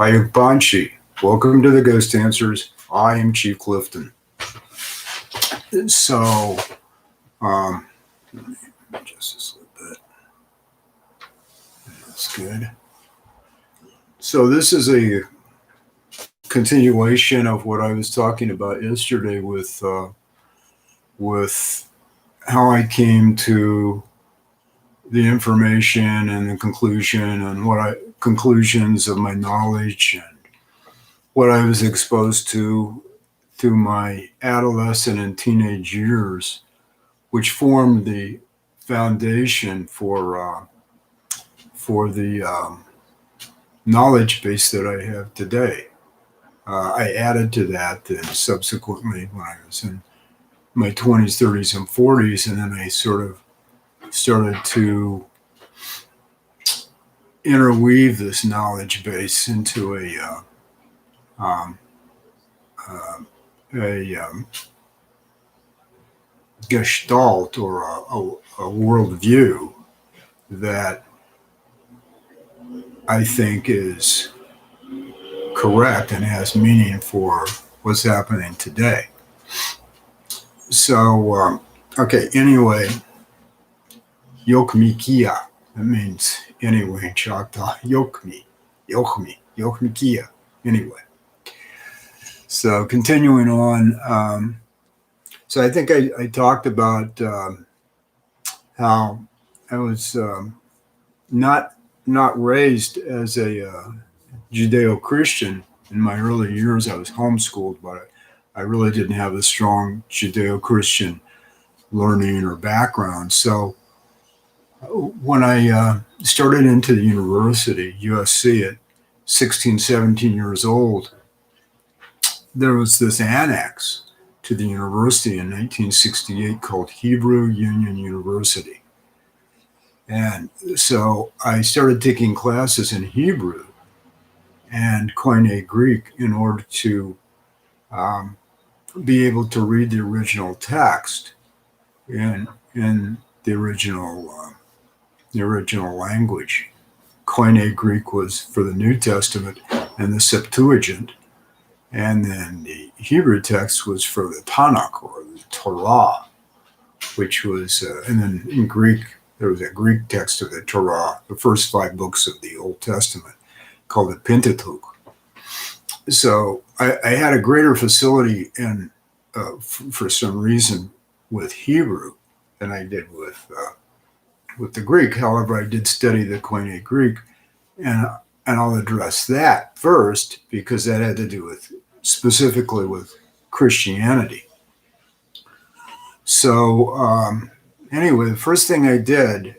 Payukbanshi. Welcome to the Ghost Dancers. I am Chief Clifton. So, just this little bit. That's good. So this is a continuation of what I was talking about yesterday with how I came to the information and the conclusion and conclusions of my knowledge and what I was exposed to through my adolescent and teenage years, which formed the foundation for the knowledge base that I have today. I added to that then subsequently when I was in my 20s, 30s, and 40s, and then I sort of started to interweave this knowledge base into a gestalt or a worldview that I think is correct and has meaning for what's happening today. So, okay, anyway, Yokmikia, that means anyway in Choctaw, Yokmikia, anyway. So continuing on, so I think I talked about how I was not raised as a Judeo-Christian. In my early years, I was homeschooled, but I really didn't have a strong Judeo-Christian learning or background. So when I started into the university, USC, at 16, 17 years old, there was this annex to the university in 1968 called Hebrew Union University. And so I started taking classes in Hebrew and Koine Greek in order to be able to read the original text in the original language. Koine Greek was for the New Testament and the Septuagint, and then the Hebrew text was for the Tanakh or the Torah, which was, and then in Greek, there was a Greek text of the Torah, the first 5 books of the Old Testament, called the Pentateuch. So I had a greater facility in, for some reason, with Hebrew than I did with the Greek. However, I did study the Koine Greek, and I'll address that first because that had to do with specifically with Christianity. So anyway, the first thing I did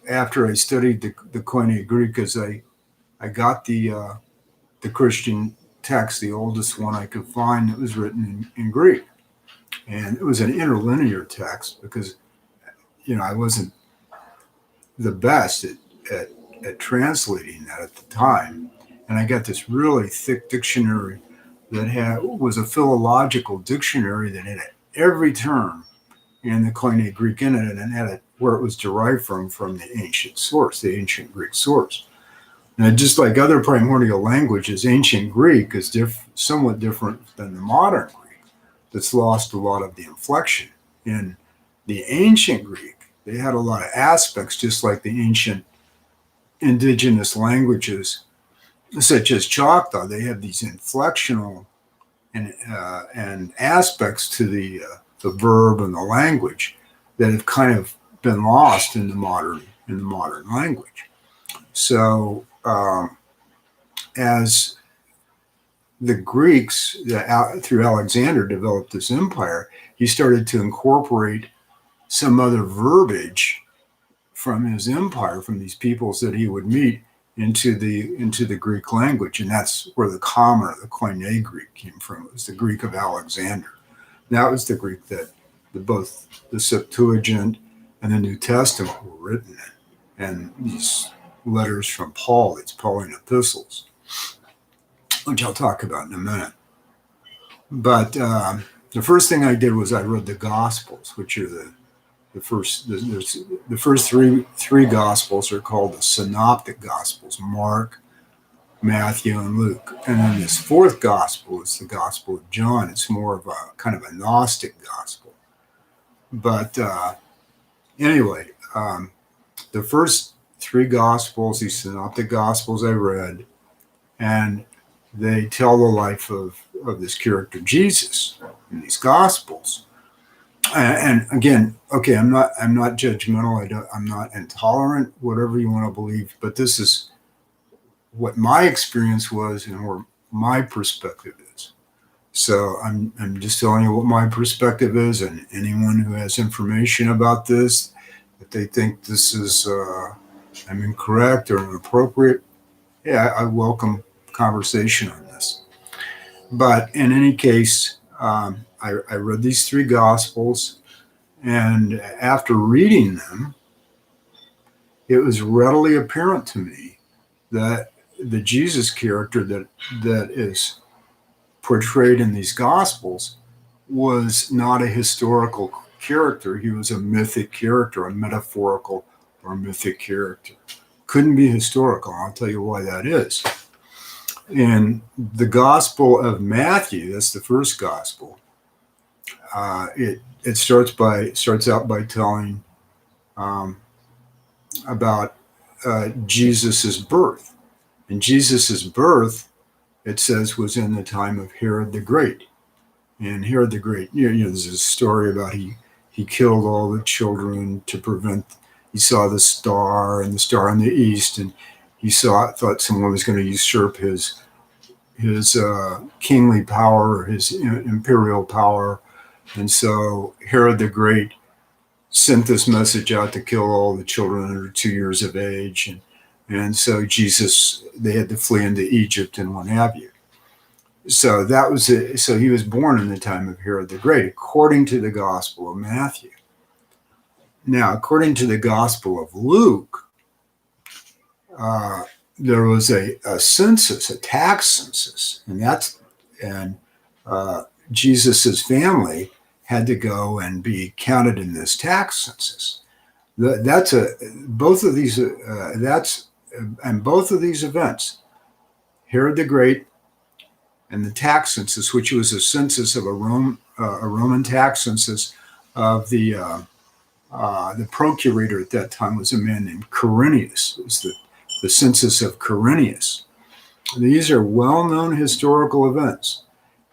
after I studied the Koine Greek is I got the Christian text, the oldest one I could find that was written in Greek. And it was an interlinear text because, I wasn't the best at translating that at the time. And I got this really thick dictionary that was a philological dictionary that had every term in the Koine Greek in it and had where it was derived from the ancient source, the ancient Greek source. And just like other primordial languages, ancient Greek is somewhat different than the modern Greek that's lost a lot of the inflection. In the ancient Greek, they had a lot of aspects, just like the ancient indigenous languages, such as Choctaw. They have these inflectional and aspects to the verb and the language that have kind of been lost in the modern language. So as the Greeks, through Alexander, developed this empire, he started to incorporate some other verbiage from his empire, from these peoples that he would meet, into the Greek language, and that's where the Koine Greek came from. It was the Greek of Alexander. That was the Greek that both the Septuagint and the New Testament were written in, and these letters from Paul, it's Pauline epistles, which I'll talk about in a minute. But the first thing I did was I read the Gospels, which are the first three Gospels are called the Synoptic Gospels: Mark, Matthew, and Luke. And then this fourth gospel is the Gospel of John. It's more of a kind of a Gnostic gospel. But anyway, the first three gospels, these synoptic gospels I read, and they tell the life of this character Jesus in these gospels. And again, okay, I'm not judgmental. I'm not intolerant, whatever you want to believe, but this is what my experience was and where my perspective is. So I'm just telling you what my perspective is, and anyone who has information about this, if they think this is I'm incorrect or inappropriate, yeah, I welcome conversation on this. But in any case, I read these three gospels, and after reading them, it was readily apparent to me that the Jesus character that is portrayed in these gospels was not a historical character. He was a mythic character, a metaphorical or mythic character. Couldn't be historical. I'll tell you why that is. In the Gospel of Matthew, that's the first gospel, it starts out by telling about Jesus's birth. And Jesus's birth, it says, was in the time of Herod the Great. And Herod the Great, there's a story about he killed all the children to prevent. He saw the star in the east, and he thought someone was going to usurp his kingly power, his imperial power. And so Herod the Great sent this message out to kill all the children under 2 years of age. And so Jesus, they had to flee into Egypt and what have you. So that was it. So he was born in the time of Herod the Great, according to the Gospel of Matthew. Now, according to the Gospel of Luke, there was a census, a tax census, and Jesus's family had to go and be counted in this tax census. Both of these events, Herod the Great and the tax census, which was a census of a Roman tax census of the procurator at that time was a man named Quirinius. It was the census of Quirinius. These are well-known historical events.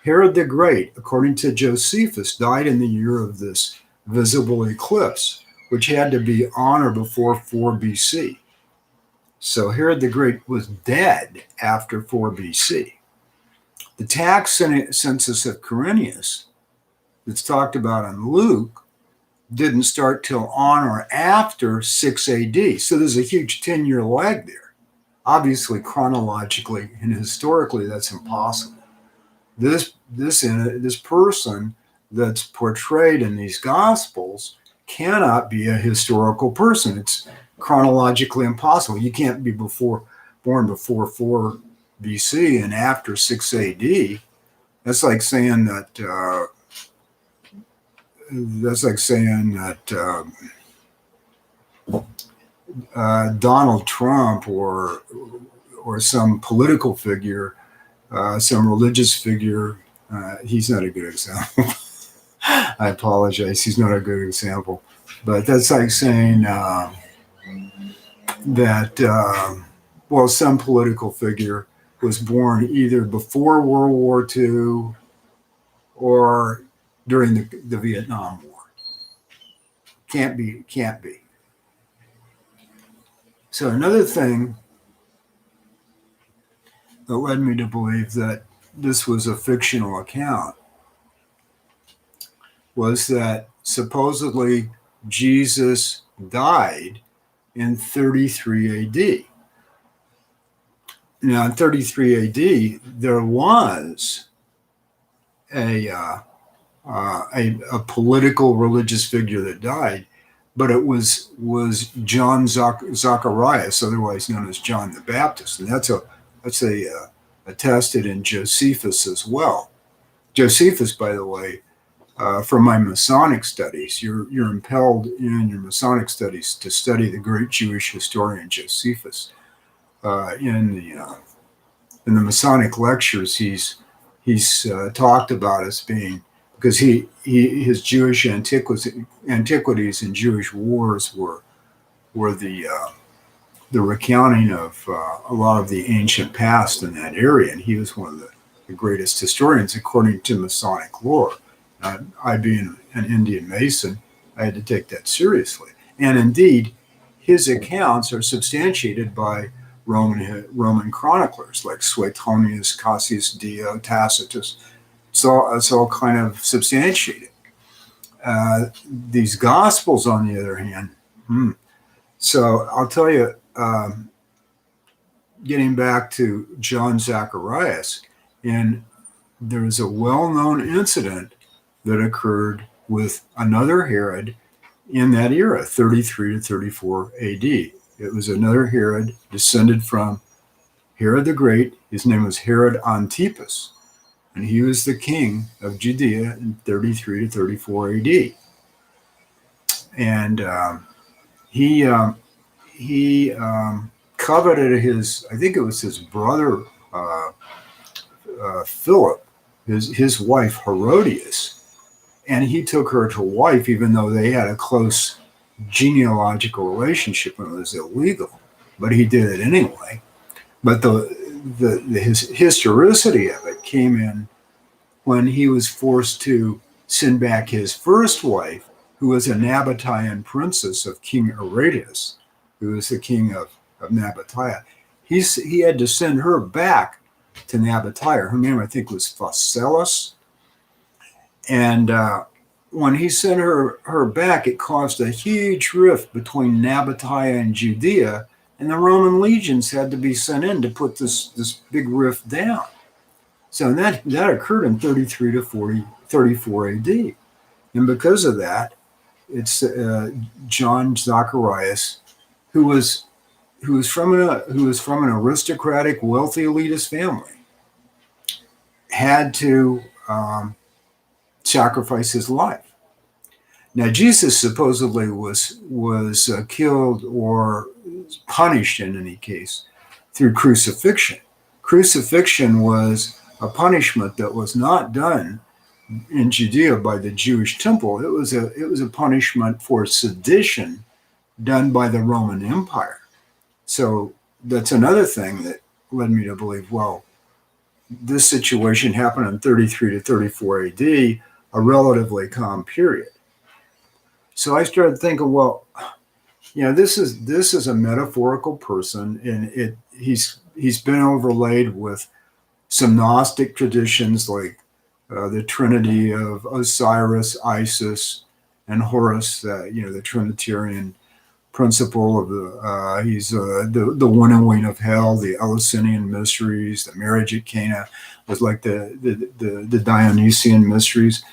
Herod the Great, according to Josephus, died in the year of this visible eclipse, which had to be on or before 4 BC. So Herod the Great was dead after 4 BC. The tax census of Quirinius that's talked about in Luke didn't start till on or after 6 AD. So there's a huge 10-year lag there. Obviously, chronologically and historically, that's impossible. This person that's portrayed in these Gospels cannot be a historical person. It's chronologically impossible. You can't be born before 4 BC and after 6 AD. That's like saying that Donald Trump or some political figure, some religious figure, he's not a good example. I apologize. He's not a good example. But that's like saying some political figure was born either before World War II or during the Vietnam War. Can't be. So another thing that led me to believe that this was a fictional account was that supposedly Jesus died in 33 AD. Now, in 33 AD, there was a political religious figure that died, but it was John Zacharias, otherwise known as John the Baptist, and that's attested in Josephus as well. Josephus, by the way, from my Masonic studies, you're impelled in your Masonic studies to study the great Jewish historian Josephus in in the Masonic lectures, he's talked about as being, because his Jewish antiquities and Jewish wars were the recounting of a lot of the ancient past in that area, and he was one of the greatest historians according to Masonic lore. I being an Indian Mason, I had to take that seriously, and indeed, his accounts are substantiated by Roman chroniclers like Suetonius, Cassius Dio, Tacitus. It's all kind of substantiated. These Gospels, on the other hand, so I'll tell you, getting back to John Zacharias, and there's a well-known incident that occurred with another Herod in that era, 33 to 34 AD. It was another Herod descended from Herod the Great. His name was Herod Antipas, and he was the king of Judea in 33 to 34 AD. And he coveted I think it was his brother Philip, his wife Herodias, and he took her to wife, even though they had a close genealogical relationship and it was illegal. But he did it anyway. But his historicity of it came in when he was forced to send back his first wife, who was a Nabatean princess of King Aretas, who was the king of Nabatea. He had to send her back to Nabatea. Her name, I think, was Phasaelus. And when he sent her back, it caused a huge rift between Nabatea and Judea, and the Roman legions had to be sent in to put this big rift down. So that occurred in 33 to 34 AD. And because of that, it's John Zacharias, who was from an aristocratic, wealthy, elitist family, had to sacrifice his life. Now, Jesus supposedly was killed or punished in any case through crucifixion. Crucifixion was a punishment that was not done in Judea by the Jewish temple. It was a punishment for sedition done by the Roman Empire. So that's another thing that led me to believe, well, this situation happened in 33 to 34 AD, a relatively calm period. So I started thinking, well, this is a metaphorical person, and he's been overlaid with some Gnostic traditions like the Trinity of Osiris, Isis, and Horus. The Trinitarian principle of he's the winnowing of hell, the Eleusinian mysteries, the marriage at Cana was like the Dionysian mysteries.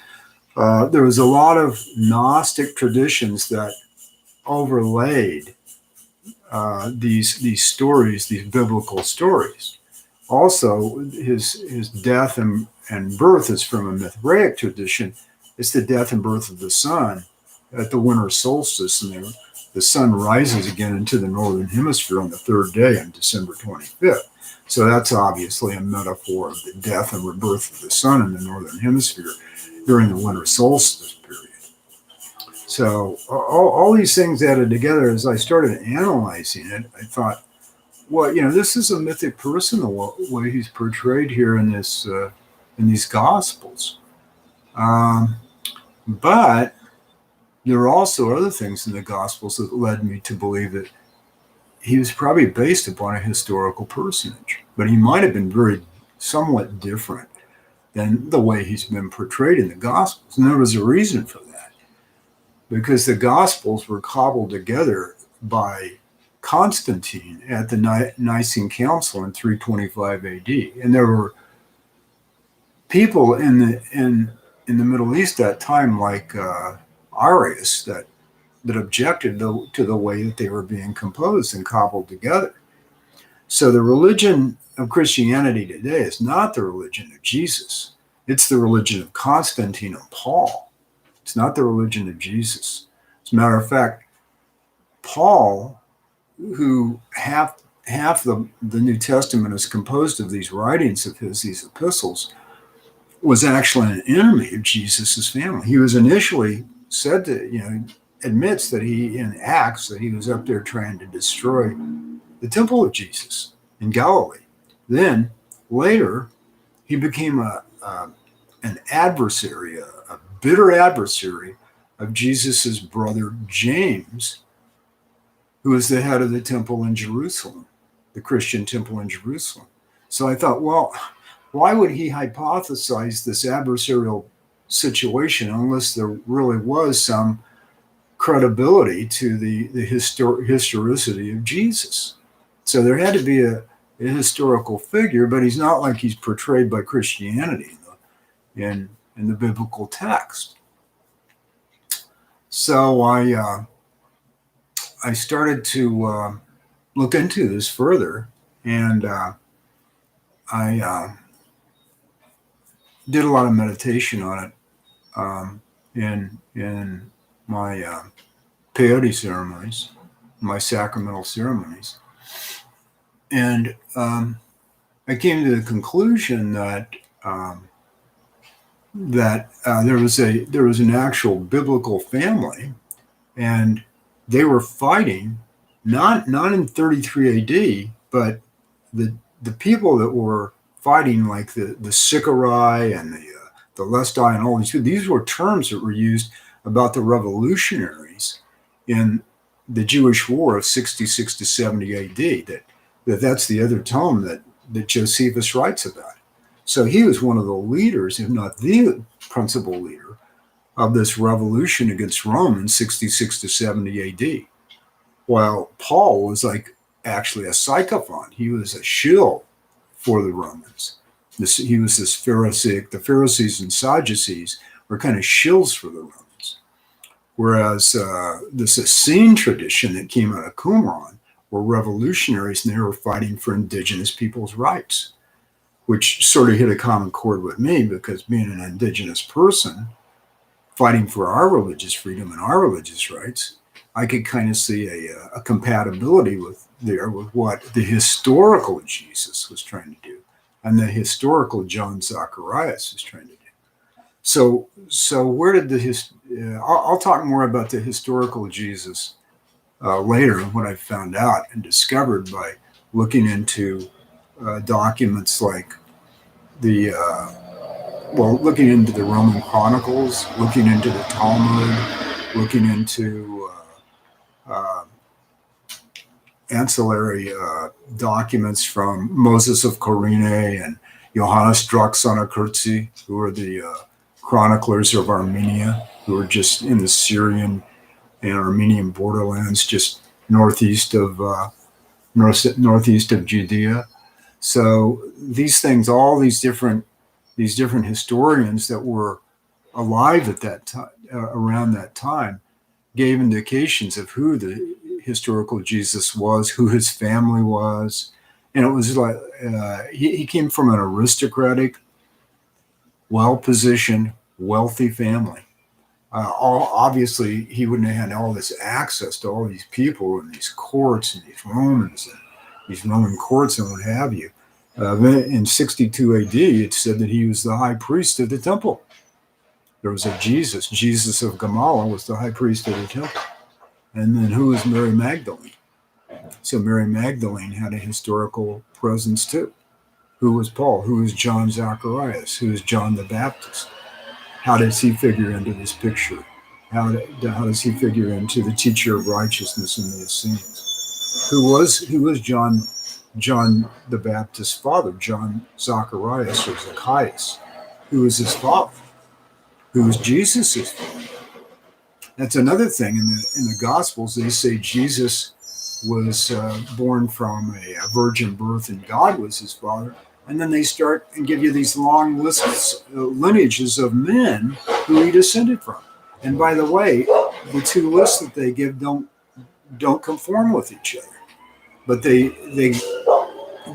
There was a lot of Gnostic traditions that overlaid these stories, these biblical stories. Also, his death and birth is from a Mithraic tradition. It's the death and birth of the sun at the winter solstice, and the sun rises again into the northern hemisphere on the third day on December 25th. So that's obviously a metaphor of the death and rebirth of the sun in the northern hemisphere during the winter solstice period. So all these things added together, as I started analyzing it, I thought, well, this is a mythic person, the way he's portrayed here in these Gospels. But there are also other things in the Gospels that led me to believe that he was probably based upon a historical personage, but he might have been somewhat different than the way he's been portrayed in the Gospels. And there was a reason for that, because the Gospels were cobbled together by Constantine at the Nicene Council in 325 AD. And there were people in the Middle East at that time, like Arius, that objected to the way that they were being composed and cobbled together. So the religion of Christianity today is not the religion of Jesus. It's the religion of Constantine and Paul. It's not the religion of Jesus. As a matter of fact, Paul, who half half the New Testament is composed of these writings of his, these epistles, was actually an enemy of Jesus's family. He was initially said to, admits that he, in Acts, that he was up there trying to destroy the temple of Jesus in Galilee. Then later, he became an adversary, a bitter adversary of Jesus's brother James, who was the head of the temple in Jerusalem, the Christian temple in Jerusalem. So I thought, well, why would he hypothesize this adversarial situation unless there really was some credibility to the historicity of Jesus? So there had to be a historical figure, but he's not like he's portrayed by Christianity in the biblical text. So I started to look into this further, and I did a lot of meditation on it in my peyote ceremonies, my sacramental ceremonies, and I came to the conclusion that there was an actual biblical family, and they were fighting not in 33 AD, but the people that were fighting, like the Sicarii and the Lestai and all these were terms that were used about the revolutionaries in the Jewish War of 66 to 70 AD. That's the other tome that Josephus writes about. So he was one of the leaders, if not the principal leader, of this revolution against Rome in 66 to 70 AD. While Paul was actually a sycophant. He was a shill for the Romans. He was this Pharisaic. The Pharisees and Sadducees were kind of shills for the Romans. Whereas this Essene tradition that came out of Qumran were revolutionaries, and they were fighting for indigenous people's rights, which sort of hit a common chord with me, because being an indigenous person fighting for our religious freedom and our religious rights, I could kind of see a compatibility with what the historical Jesus was trying to do and the historical John Zacharias was trying to do. So where did I'll talk more about the historical Jesus later, what I found out and discovered by looking into documents like looking into the Roman Chronicles, looking into the Talmud, looking into ancillary documents from Moses of Kyrene and Johannes Draxonakurtzi, who are the chroniclers of Armenia, who are just in the Syrian and Armenian borderlands, just northeast of Judea. So these things, all these different historians that were alive at that time, around that time, gave indications of who the historical Jesus was, who his family was. And it was like he came from an aristocratic, well-positioned, wealthy family. Obviously, he wouldn't have had all this access to all these people and these courts and these Romans and these Roman courts and what have you. In 62 AD, it said that he was the high priest of the temple. There was a Jesus of Gamala was the high priest of the temple. And then who was Mary Magdalene? So Mary Magdalene had a historical presence too. Who was Paul? Who was John Zacharias? Who was John the Baptist? How does he figure into this picture? How does he figure into the teacher of righteousness in the Essenes? Who was John the Baptist's father? John Zacharias or Zacchaeus? Who was his father? Who was Jesus' father? That's another thing. In the Gospels, they say Jesus was born from a virgin birth and God was his father. And then they start and give you these long lists, lineages of men who he descended from. And by the way, the two lists that they give don't conform with each other. But they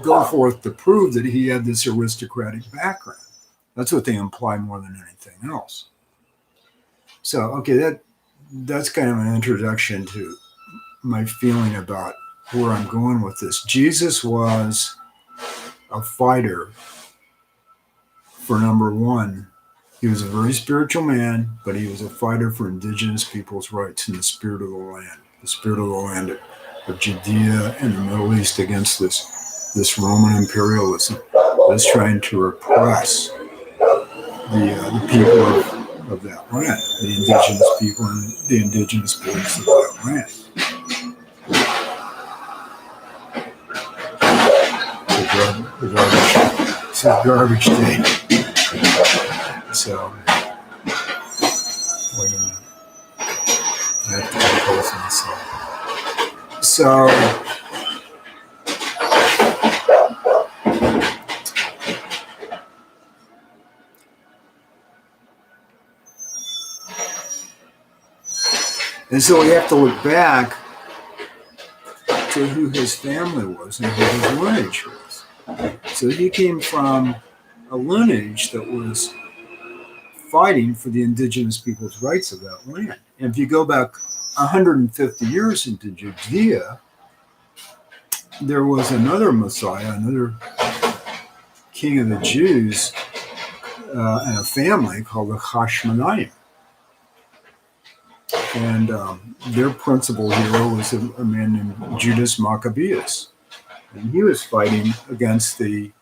go forth to prove that he had this aristocratic background. That's what they imply more than anything else. So, okay, that's kind of an introduction to my feeling about where I'm going with this. Jesus was a fighter for number one. He was a very spiritual man, but he was a fighter for indigenous people's rights in the spirit of the land of Judea and the Middle East against this Roman imperialism that's trying to repress the people of that land, the indigenous people and the indigenous beliefs of that land. It's a garbage day. So, wait a minute. I have to compose myself. So, and so we have to look back to who his family was and who his lineage was. So he came from a lineage that was fighting for the indigenous people's rights of that land. And if you go back 150 years into Judea, there was another Messiah, another king of the Jews, and a family called the Hashmonaim. And their principal hero was a man named Judas Maccabeus. And he was fighting against the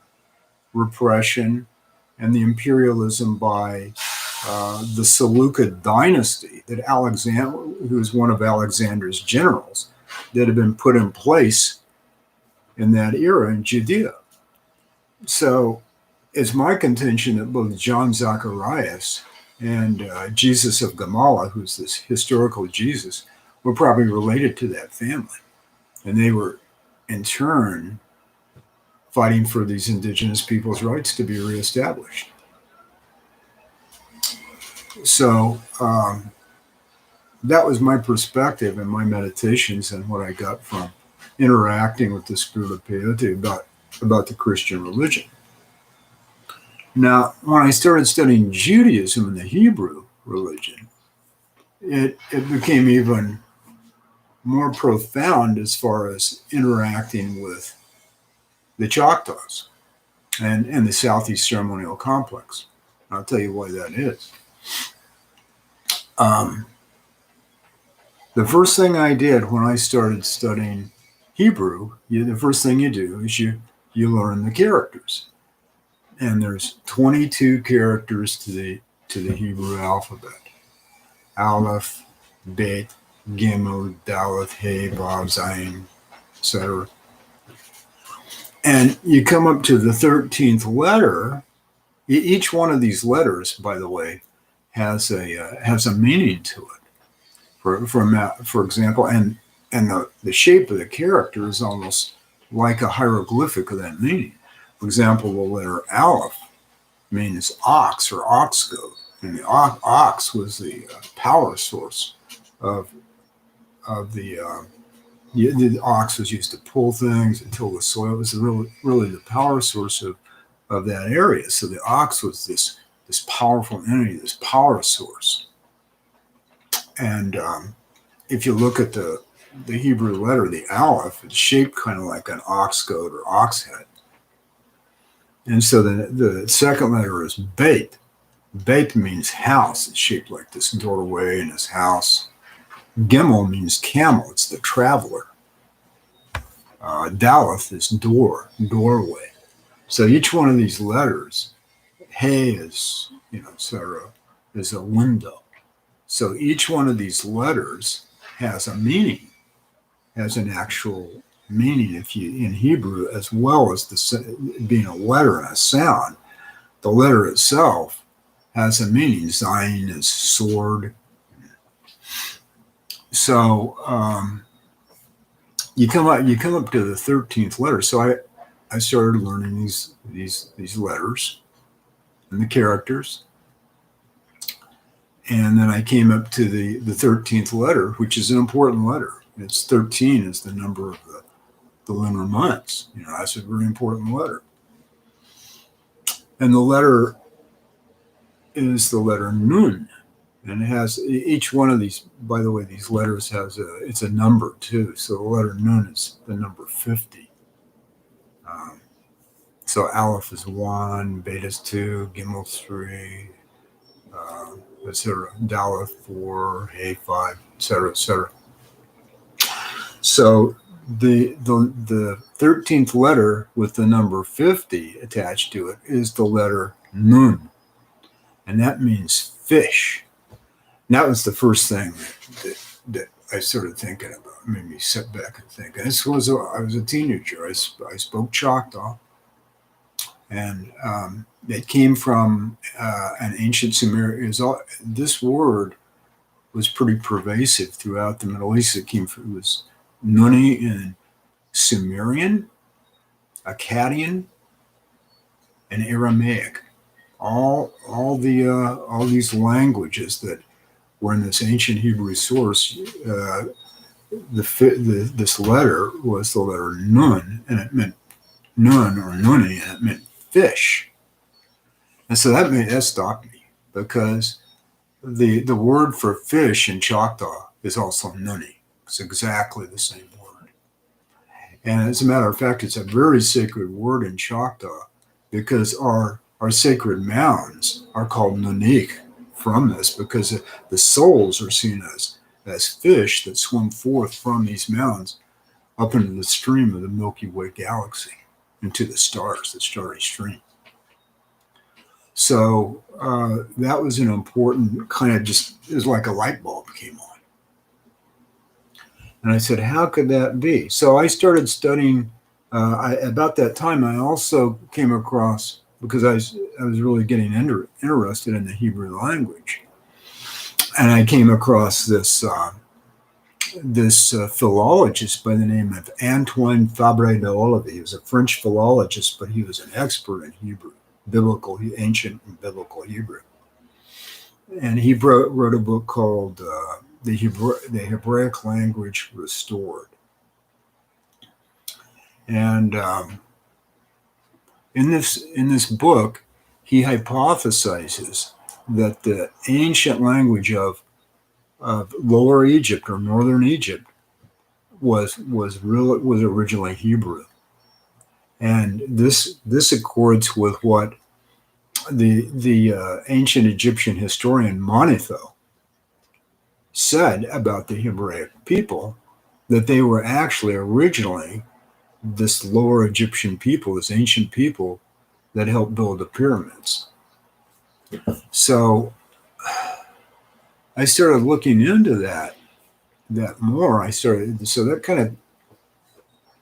repression and the imperialism by the Seleucid dynasty that Alexander, who was one of Alexander's generals, that had been put in place in that era in Judea. So it's my contention that both John Zacharias and Jesus of Gamala, who's this historical Jesus, were probably related to that family. And they were, in turn, fighting for these indigenous people's rights to be reestablished. So that was my perspective and my meditations and what I got from interacting with the spirit of peyote about the Christian religion. Now, when I started studying Judaism and the Hebrew religion, it became even more profound as far as interacting with the Choctaws and the Southeast Ceremonial Complex. I'll tell you why that is. The first thing I did when I started studying Hebrew, the first thing you do is you learn the characters. And there's 22 characters to the Hebrew alphabet. Aleph, Bet, Gimel, Daleth, He, Vav, Zayin, etc. And you come up to the 13th letter. Each one of these letters, by the way, has a meaning to it. For example, and the shape of the character is almost like a hieroglyphic of that meaning. For example, the letter Aleph means ox or ox goat, and the ox was the power source of the ox was used to pull things and till the soil. It was really the power source of that area. So the ox was this powerful entity, this power source. And if you look at the Hebrew letter, the Aleph, it's shaped kind of like an ox goat or ox head. And so the second letter is Bet. Bet means house. It's shaped like this doorway in his house. Gimel means camel. It's the traveler. Daleth is doorway. So each one of these letters, He is, etc., is a window. So each one of these letters has a meaning, has an actual meaning in Hebrew, as well as being a letter and a sound. The letter itself has a meaning. Zayin is sword. So you come up to the 13th letter. So I started learning these letters and the characters. And then I came up to the 13th letter, which is an important letter. It's 13 is the number of the lunar months. That's a very important letter. And the letter is the letter Nun. And it has each one of these, by the way, these letters it's a number too. So the letter Nun is the number 50. So Aleph is 1, Beta is 2, Gimel 3, etc. Daleth 4, Hey 5, etc., etc. So the 13th letter with the number 50 attached to it is the letter Nun, and that means fish. And that was the first thing that I started thinking about. Made me sit back and think. And I was a teenager. I spoke Choctaw, and it came from an ancient Sumerian. This word was pretty pervasive throughout the Middle East. It was Nuni in Sumerian, Akkadian, and Aramaic. All these languages that were in this ancient Hebrew source. This letter was the letter Nun, and it meant Nun or Nuni, and it meant fish. And so that stopped me, because the word for fish in Choctaw is also Nuni. It's exactly the same word. And as a matter of fact, it's a very sacred word in Choctaw, because our sacred mounds are called Nunik from this, because the souls are seen as fish that swim forth from these mounds up into the stream of the Milky Way galaxy, into the stars, the starry stream. So that was an important kind of it was like a light bulb came on. And I said, how could that be? So I started studying. About that time, I also came across, because I was really getting interested in the Hebrew language. And I came across this philologist by the name of Antoine Fabre d'Olivet. He was a French philologist, but he was an expert in Hebrew, ancient and biblical Hebrew. And he wrote a book called The Hebraic Language Restored. And in this book, he hypothesizes that the ancient language of Lower Egypt or Northern Egypt was originally Hebrew, and this accords with what the ancient Egyptian historian Manetho said about the Hebraic people, that they were actually originally this Lower Egyptian people, this ancient people that helped build the pyramids. So I started looking into that more. So that kind of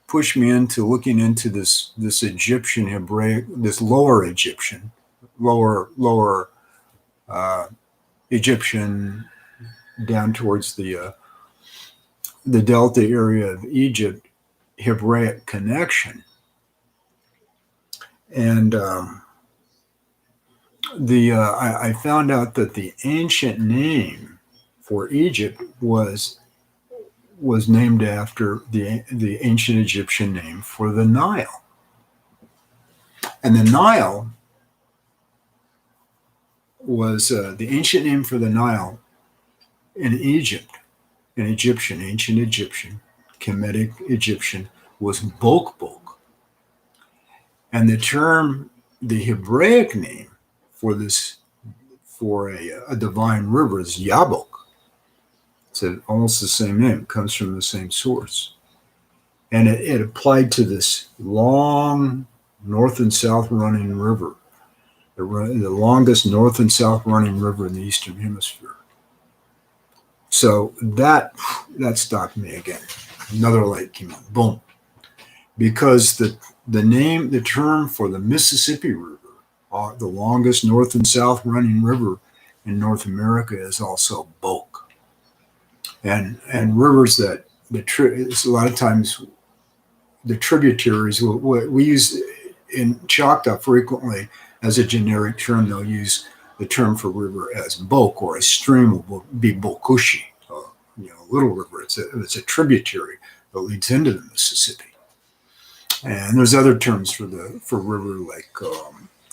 pushed me into looking into this Egyptian Hebraic, this lower Egyptian down towards the delta area of Egypt Hebraic connection. And I found out that the ancient name for Egypt was named after the ancient Egyptian name for the Nile. And the Nile was the ancient name for the Nile in Egypt, ancient Egyptian, Kemetic Egyptian, was Bok. And the Hebraic name for a divine river is Yabok. It's almost the same name. It comes from the same source. And it applied to this long north and south running river, the longest north and south running river in the Eastern Hemisphere. So that stopped me again. Another light came on. Boom. Because the term for the Mississippi River, the longest north and south running river in North America, is also Bok. And rivers that it's a lot of times the tributaries we use in Choctaw frequently as a generic term. They'll use the term for river as Bok, or a stream will be Bokushi, little river. It's a tributary that leads into the Mississippi. And there's other terms for river, like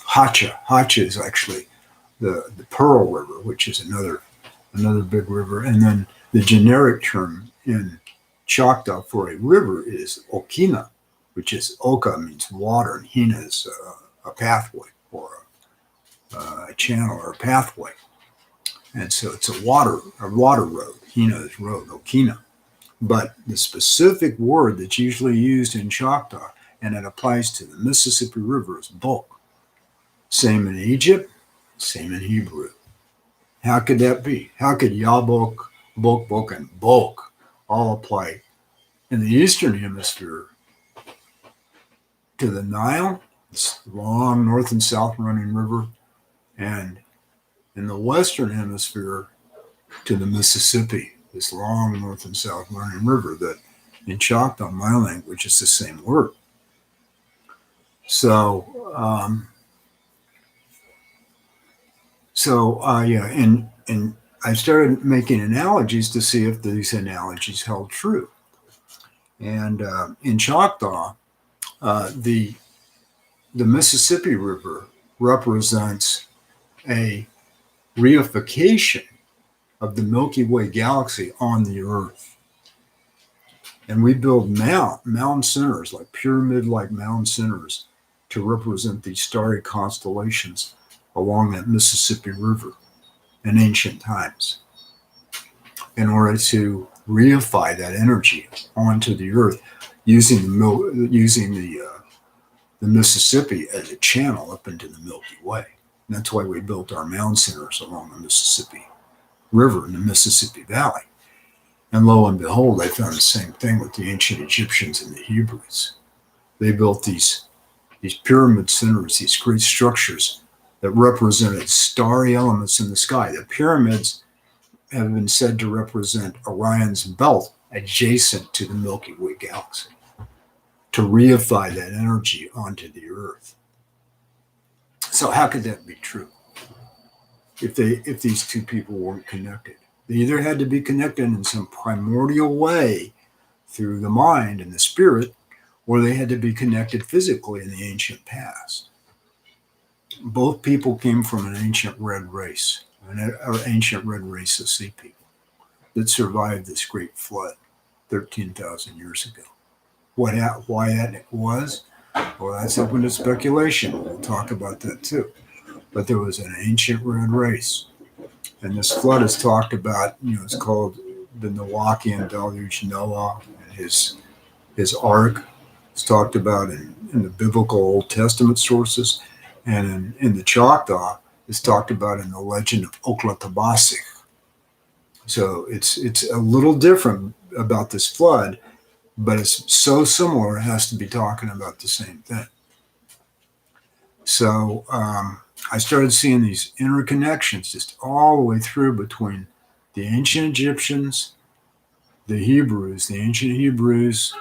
Hacha. Hacha is actually the Pearl River, which is another another big river. And then the generic term in Choctaw for a river is Okina, which is Oka means water, and Hina is a pathway or a channel or a pathway. And so it's a water road. Hina is road, Okina. But the specific word that's usually used in Choctaw, and it applies to the Mississippi River, is Bok. Same in Egypt, same in Hebrew. How could that be? How could Yabok, Bok, and Bok all apply in the Eastern Hemisphere to the Nile, this long north and south running river, and in the Western Hemisphere to the Mississippi, this long north and south running river that in Choctaw, my language, is the same word. So, and I started making analogies to see if these analogies held true. And in Choctaw, the Mississippi River represents a reification of the Milky Way galaxy on the Earth. And we build mound centers, like pyramid-like mound centers, to represent these starry constellations along that Mississippi River in ancient times, in order to reify that energy onto the Earth, using the Mississippi as a channel up into the Milky Way. And that's why we built our mound centers along the Mississippi River in the Mississippi Valley. And lo and behold, I found the same thing with the ancient Egyptians and the Hebrews. They built these pyramid centers, these great structures that represented starry elements in the sky. The pyramids have been said to represent Orion's belt adjacent to the Milky Way galaxy, to reify that energy onto the Earth. So how could that be true if these two people weren't connected? They either had to be connected in some primordial way through the mind and the spirit, or they had to be connected physically in the ancient past. Both people came from an ancient red race, an ancient red race of sea people that survived this great flood 13,000 years ago. Why that was? Well, that's open to speculation. We'll talk about that too. But there was an ancient red race. And this flood is talked about, it's called the Noachian deluge. Noah and his ark. It's talked about in the biblical Old Testament sources. And in the Choctaw, it's talked about in the legend of Oklatabasik. So it's a little different about this flood, but it's so similar, it has to be talking about the same thing. So I started seeing these interconnections just all the way through between the ancient Egyptians, the ancient Hebrews,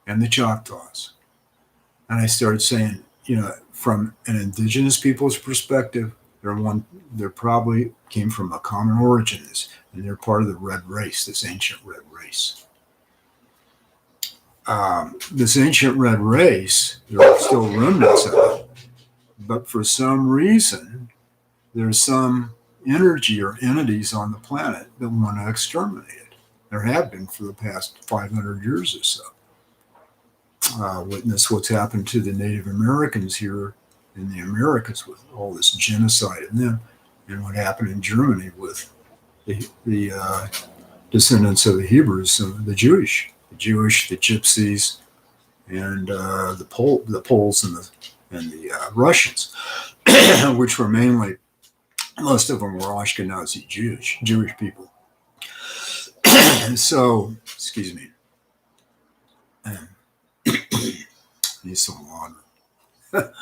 and the Choctaws. And I started saying, from an indigenous people's perspective, they probably came from a common origin, and they're part of the red race, this ancient red race. This ancient red race, there are still remnants of it, but for some reason, there's some energy or entities on the planet that want to exterminate it. There have been for the past 500 years or so. Witness what's happened to the Native Americans here in the Americas with all this genocide in them, and what happened in Germany with the descendants of the Hebrews, the Jewish, the Gypsies, and the Poles and the Russians, which were mainly, most of them were Ashkenazi Jewish people. So, excuse me. Need some water.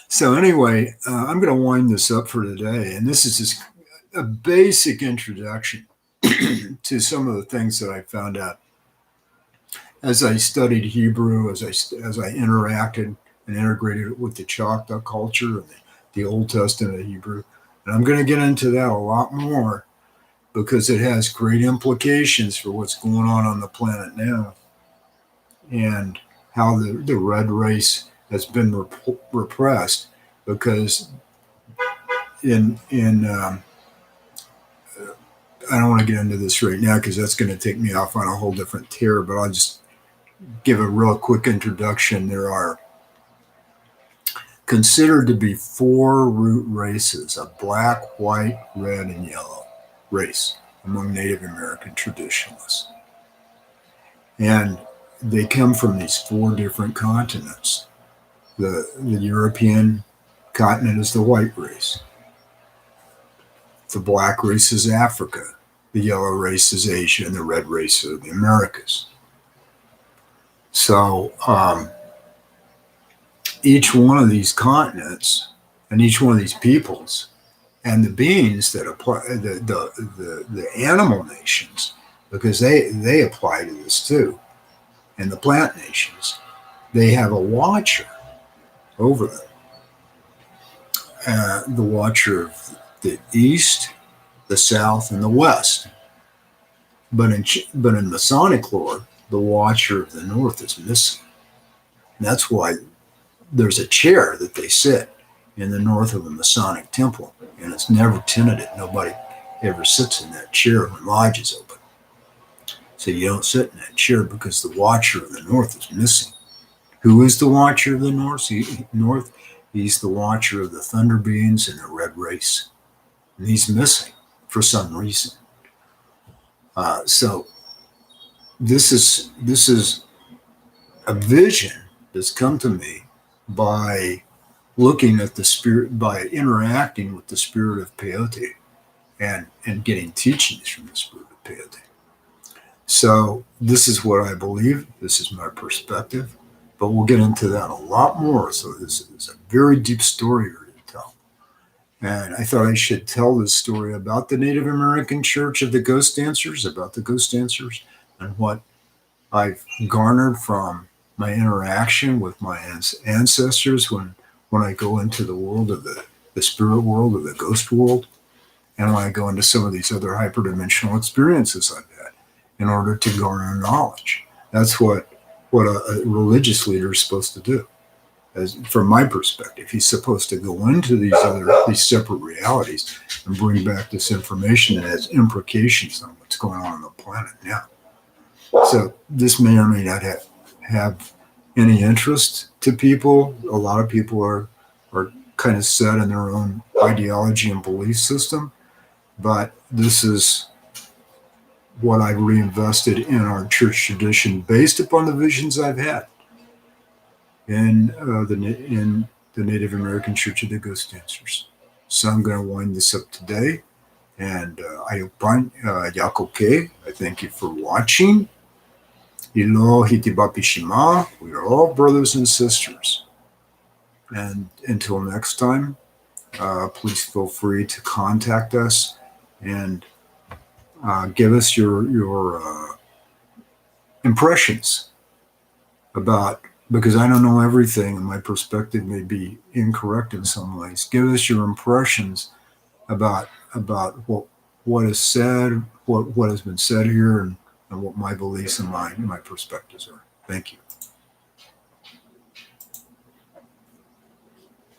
So anyway, I'm going to wind this up for today, and this is just a basic introduction to some of the things that I found out as I studied Hebrew, as I interacted and integrated it with the Choctaw culture and the Old Testament Hebrew. And I'm going to get into that a lot more because it has great implications for what's going on the planet now, and how the red race has been repressed, because in I don't want to get into this right now because that's going to take me off on a whole different tier, but I'll just give a real quick introduction. There are considered to be 4 root races: a black, white, red, and yellow race among Native American traditionalists. And they come from these 4 different continents. The European continent is the white race. The black race is Africa. The yellow race is Asia, and the red race are the Americas. So each one of these continents and each one of these peoples and the beings that apply, the animal nations, because they apply to this too, and the plant nations, they have a watcher over them. The watcher of the east, the south, and the west. But in Masonic lore, the watcher of the north is missing. And that's why there's a chair that they sit in the north of the Masonic temple, and it's never tenanted. Nobody ever sits in that chair when lodge is open. So you don't sit in that chair because the watcher of the north is missing. Who is the watcher of the north? He's the watcher of the thunder beings and the red race. And he's missing for some reason. So this is a vision that's come to me by looking at the spirit, by interacting with the spirit of peyote and getting teachings from the spirit of peyote. So this is what I believe. This is my perspective, but we'll get into that a lot more. So this is a very deep story here to tell. And I thought I should tell this story about the Native American Church of the Ghost Dancers, about the Ghost Dancers, and what I've garnered from my interaction with my ancestors when I go into the world of the spirit world, or the ghost world, and when I go into some of these other hyperdimensional experiences I've had in order to garner knowledge. That's what a religious leader is supposed to do. As from my perspective, he's supposed to go into these separate realities and bring back this information that has implications on what's going on the planet now. So this may or may not have any interest to people. A lot of people are kind of set in their own ideology and belief system, but this is what I've reinvested in our church tradition based upon the visions I've had in the Native American Church of the Ghost Dancers. So I'm going to wind this up today, and Yakoke, I thank you for watching. Ilo hitibapishima. We are all brothers and sisters. And until next time, please feel free to contact us and give us your impressions about, because I don't know everything and my perspective may be incorrect in some ways. Give us your impressions about what is said, what has been said here, and what my beliefs and my perspectives are. Thank you.